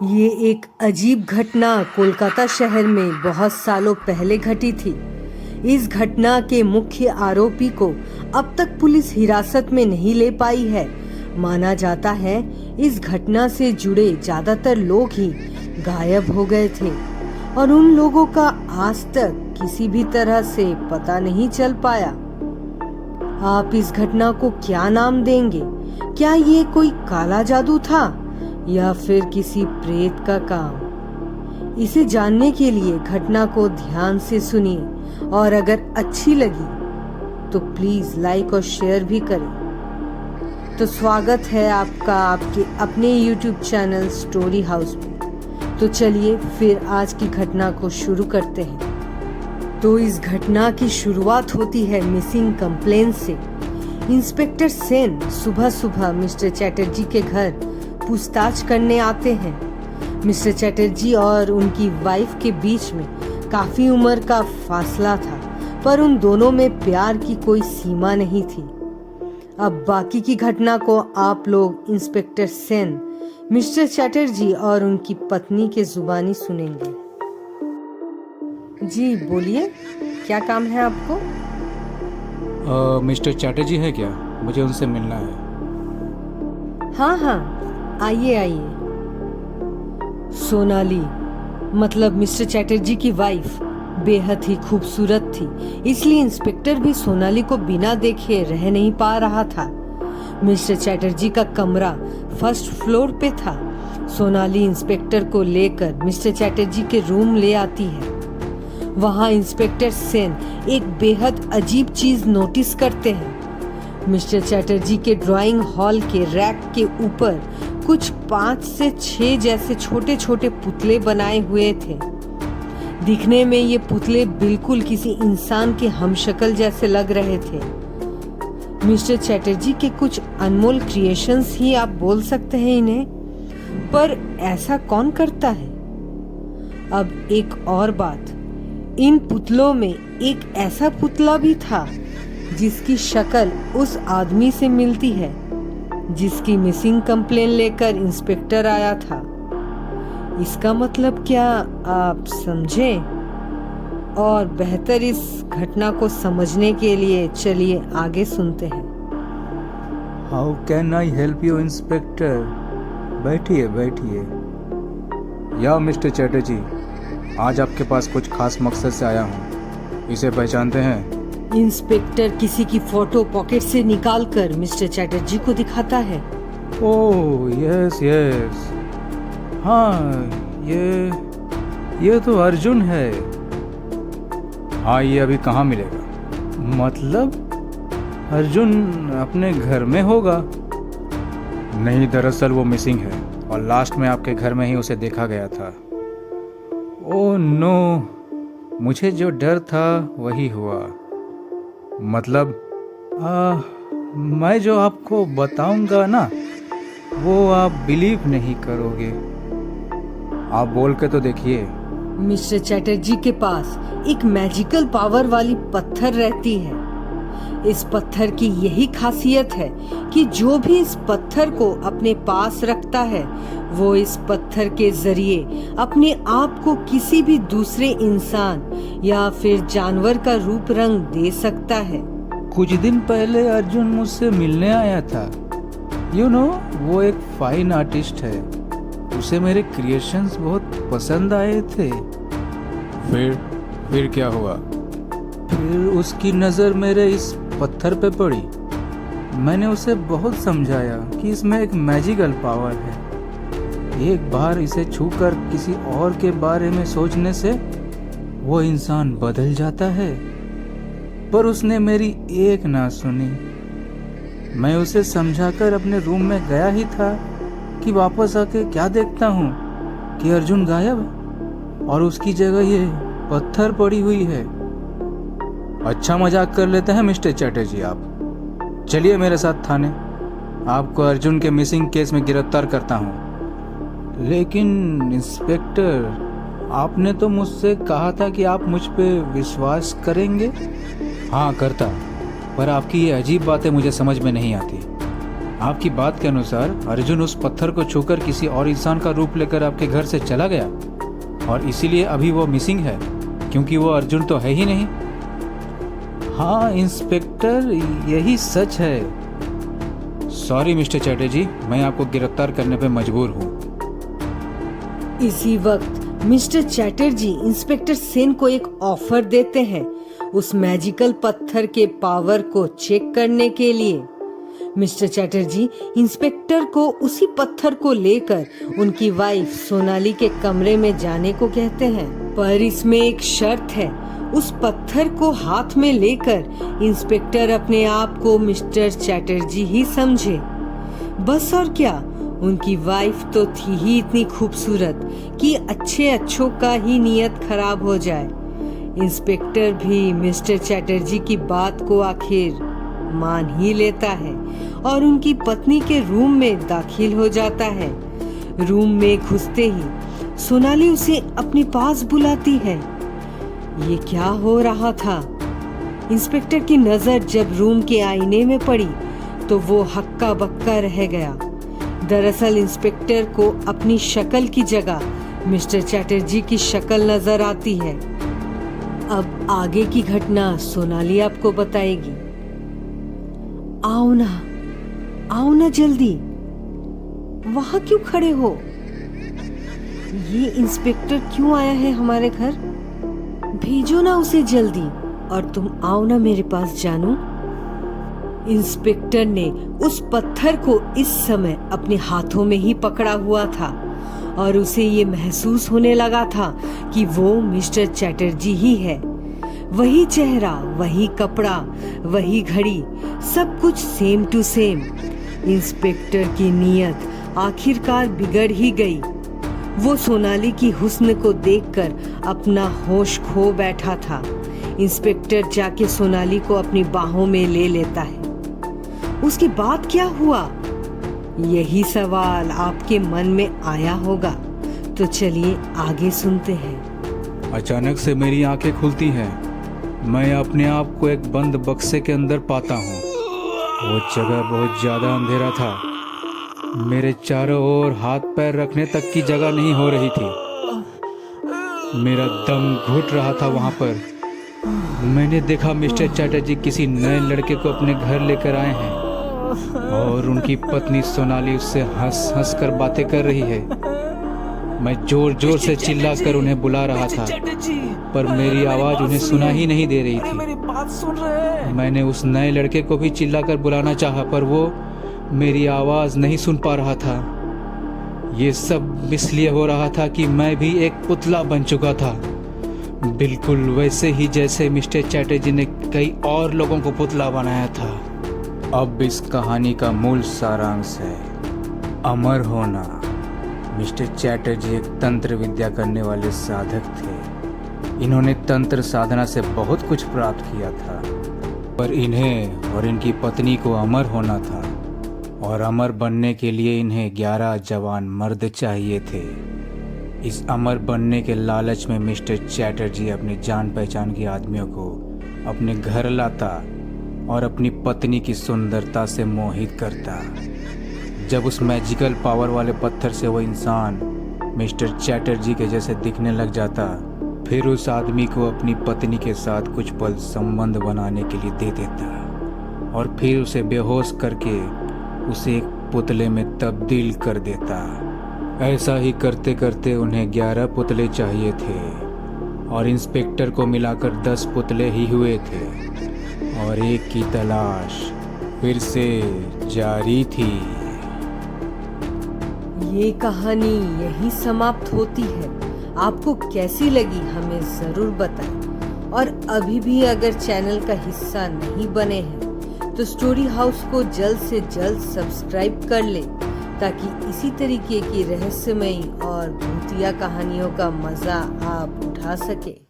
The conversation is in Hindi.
ये एक अजीब घटना कोलकाता शहर में बहुत सालों पहले घटी थी। इस घटना के मुख्य आरोपी को अब तक पुलिस हिरासत में नहीं ले पाई है। माना जाता है इस घटना से जुड़े ज्यादातर लोग ही गायब हो गए थे और उन लोगों का आज तक किसी भी तरह से पता नहीं चल पाया। आप इस घटना को क्या नाम देंगे? क्या ये कोई काला जादू था या फिर किसी प्रेत का काम? इसे जानने के लिए घटना को ध्यान से सुनिए और अगर अच्छी लगी तो प्लीज लाइक और शेयर भी करें। तो स्वागत है आपका आपके अपने YouTube चैनल स्टोरी हाउस में। तो चलिए फिर आज की घटना को शुरू करते हैं। तो इस घटना की शुरुआत होती है मिसिंग कंप्लेन से। इंस्पेक्टर सेन सुबह सुबह मिस्टर चैटर्जी के घर पूछताछ करने आते हैं। मिस्टर चैटर्जी और उनकी वाइफ के बीच में काफी उम्र का फासला था, पर उन दोनों में प्यार की कोई सीमा नहीं थी। अब बाकी की घटना को आप लोग इंस्पेक्टर सेन, मिस्टर चैटर्जी और उनकी पत्नी के जुबानी सुनेंगे। जी बोलिए, क्या काम है आपको? मिस्टर चैटर्जी है क्या? मुझे उनसे मिलना है। हाँ, आइए आइए। सोनाली, मतलब मिस्टर चैटर्जी की वाइफ, बेहद ही खूबसूरत थी, इसलिए इंस्पेक्टर भी सोनाली को बिना देखे रह नहीं पा रहा था। मिस्टर चैटर्जी का कमरा फर्स्ट फ्लोर पे था। सोनाली इंस्पेक्टर को लेकर मिस्टर चैटर्जी के रूम ले आती है। वहाँ इंस्पेक्टर सेन एक बेहद अजीब चीज नोटिस करते हैं। मिस्टर चैटर्जी के ड्राइंग हॉल के रैक के ऊपर कुछ 5 से 6 जैसे छोटे छोटे पुतले बनाए हुए थे। दिखने में ये पुतले बिल्कुल किसी इंसान के हमशक्ल जैसे लग रहे थे। मिस्टर चैटर्जी के कुछ अनमोल क्रिएशंस ही आप बोल सकते हैं इन्हें, पर ऐसा कौन करता है? अब एक और बात, इन पुतलों में एक ऐसा पुतला भी था जिसकी शक्ल उस आदमी से मिलती है जिसकी मिसिंग कंप्लेन लेकर इंस्पेक्टर आया था। इसका मतलब क्या आप समझे? और बेहतर इस घटना को समझने के लिए चलिए आगे सुनते हैं। How can I help you inspector? बैठिए बैठिए। या मिस्टर चैटर्जी, आज आपके पास कुछ खास मकसद से आया हूँ। इसे पहचानते हैं? इंस्पेक्टर किसी की फोटो पॉकेट से निकालकर मिस्टर चैटर्जी को दिखाता है। ओह यस यस, हाँ ये तो अर्जुन है। हाँ, ये अभी कहाँ मिलेगा? मतलब अर्जुन अपने घर में होगा? नहीं, दरअसल वो मिसिंग है और लास्ट में आपके घर में ही उसे देखा गया था। ओह नो, मुझे जो डर था वही हुआ। मतलब मैं जो आपको बताऊंगा ना, वो आप बिलीव नहीं करोगे। आप बोल के तो देखिए। मिस्टर चैटर्जी के पास एक मैजिकल पावर वाली पत्थर रहती है। इस पत्थर की यही खासियत है कि जो भी इस पत्थर को अपने पास रखता है वो इस पत्थर के जरिए अपने आप को किसी भी दूसरे इंसान या फिर जानवर का रूप रंग दे सकता है। कुछ दिन पहले अर्जुन मुझसे मिलने आया था। वो एक फाइन आर्टिस्ट है। उसे मेरे क्रिएशंस बहुत पसंद आए थे। फिर क्या हुआ? फिर उसकी नज़र मेरे इस पत्थर पे पड़ी। मैंने उसे बहुत समझाया कि इसमें एक मैजिकल पावर है। एक बार इसे छूकर किसी और के बारे में सोचने से वो इंसान बदल जाता है, पर उसने मेरी एक ना सुनी। मैं उसे समझाकर अपने रूम में गया ही था कि वापस आके क्या देखता हूँ कि अर्जुन गायब है और उसकी जगह ये पत्थर पड़ी हुई है। अच्छा मजाक कर लेते हैं मिस्टर चैटर्जी आप। चलिए मेरे साथ थाने, आपको अर्जुन के मिसिंग केस में गिरफ्तार करता हूँ। लेकिन इंस्पेक्टर, आपने तो मुझसे कहा था कि आप मुझ पे विश्वास करेंगे। हाँ करता, पर आपकी ये अजीब बातें मुझे समझ में नहीं आती। आपकी बात के अनुसार अर्जुन उस पत्थर को छूकर किसी और इंसान का रूप लेकर आपके घर से चला गया और इसीलिए अभी वो मिसिंग है, क्योंकि वो अर्जुन तो है ही नहीं। हाँ इंस्पेक्टर, यही सच है। सॉरी मिस्टर चैटर्जी, मैं आपको गिरफ्तार करने पे मजबूर हूँ। इसी वक्त मिस्टर चैटर्जी इंस्पेक्टर सेन को एक ऑफर देते हैं उस मैजिकल पत्थर के पावर को चेक करने के लिए। मिस्टर चैटर्जी इंस्पेक्टर को उसी पत्थर को लेकर उनकी वाइफ सोनाली के कमरे में जाने को कहते हैं, पर इसमें एक शर्त है। उस पत्थर को हाथ में लेकर इंस्पेक्टर अपने आप को मिस्टर चैटर्जी ही समझे। बस और क्या, उनकी वाइफ तो थी ही इतनी खूबसूरत कि अच्छों का ही नियत खराब हो जाए। इंस्पेक्टर भी मिस्टर चैटर्जी की बात को आखिर मान ही लेता है और उनकी पत्नी के रूम में दाखिल हो जाता है। रूम में घुसते ही सोनाली उसे अपने पास बुलाती है। ये क्या हो रहा था? इंस्पेक्टर की नजर जब रूम के आईने में पड़ी तो वो हक्का बक्का रह गया। दरअसल इंस्पेक्टर को अपनी शक्ल की जगह मिस्टर चैटर्जी की शक्ल नजर आती है। अब आगे की घटना सोनाली आपको बताएगी। आओ ना जल्दी, वहां क्यों खड़े हो? ये इंस्पेक्टर क्यों आया है हमारे घर? भेजो ना उसे जल्दी, और तुम आओ ना मेरे पास जानू। इंस्पेक्टर ने उस पत्थर को इस समय अपने हाथों में ही पकड़ा हुआ था और उसे ये महसूस होने लगा था कि वो मिस्टर चैटर्जी ही है। वही चेहरा, वही कपड़ा, वही घड़ी, सब कुछ सेम टू सेम। इंस्पेक्टर की नीयत आखिरकार बिगड़ ही गई। वो सोनाली की हुस्न को देखकर अपना होश खो बैठा था। इंस्पेक्टर जाके सोनाली को अपनी बाहों में ले लेता है। उसके बाद क्या हुआ? यही सवाल आपके मन में आया होगा, तो चलिए आगे सुनते हैं। अचानक से मेरी आंखें खुलती हैं। मैं अपने आप को एक बंद बक्से के अंदर पाता हूँ। वो जगह बहुत ज्यादा अंधेरा था। मेरे चारों ओर हाथ पैर रखने तक की जगह नहीं हो रही थी। मेरा दम घुट रहा था वहाँ पर। मैंने देखा मिस्टर चैटर्जी किसी नए लड़के को अपने घर लेकर आए हैं और उनकी पत्नी सोनाली उससे हंस हंस कर बातें कर रही है। मैं जोर जोर से चिल्लाकर उन्हें बुला रहा था, पर मेरी आवाज उन्हें सुना ही नहीं दे रही थी। मेरी बात सुन रहे हैं? मैंने उस नए लड़के को भी चिल्लाकर बुलाना चाहा, पर वो मेरी आवाज नहीं सुन पा रहा था। ये सब इसलिए हो रहा था कि मैं भी एक पुतला बन चुका था, बिल्कुल वैसे ही जैसे मिस्टर चैटर्जी ने कई और लोगों को पुतला बनाया था। अब इस कहानी का मूल सारांश है अमर होना। मिस्टर चैटर्जी एक तंत्र विद्या करने वाले साधक थे। इन्होंने तंत्र साधना से बहुत कुछ प्राप्त किया था, पर इन्हें और इनकी पत्नी को अमर होना था, और अमर बनने के लिए इन्हें 11 जवान मर्द चाहिए थे। इस अमर बनने के लालच में मिस्टर चैटर्जी अपने जान पहचान के आदमियों को अपने घर लाता और अपनी पत्नी की सुंदरता से मोहित करता। जब उस मैजिकल पावर वाले पत्थर से वो इंसान मिस्टर चैटर्जी के जैसे दिखने लग जाता, फिर उस आदमी को अपनी पत्नी के साथ कुछ पल संबंध बनाने के लिए दे देता और फिर उसे बेहोश करके उसे एक पुतले में तब्दील कर देता। ऐसा ही करते करते उन्हें 11 पुतले चाहिए थे और इंस्पेक्टर को मिलाकर 10 पुतले ही हुए थे और एक की तलाश फिर से जारी थी। ये कहानी यही समाप्त होती है। आपको कैसी लगी हमें जरूर बताएं, और अभी भी अगर चैनल का हिस्सा नहीं बने हैं तो स्टोरी हाउस को जल्द से जल्द सब्सक्राइब कर लें, ताकि इसी तरीके की रहस्यमयी और भूतिया कहानियों का मजा आप उठा सके।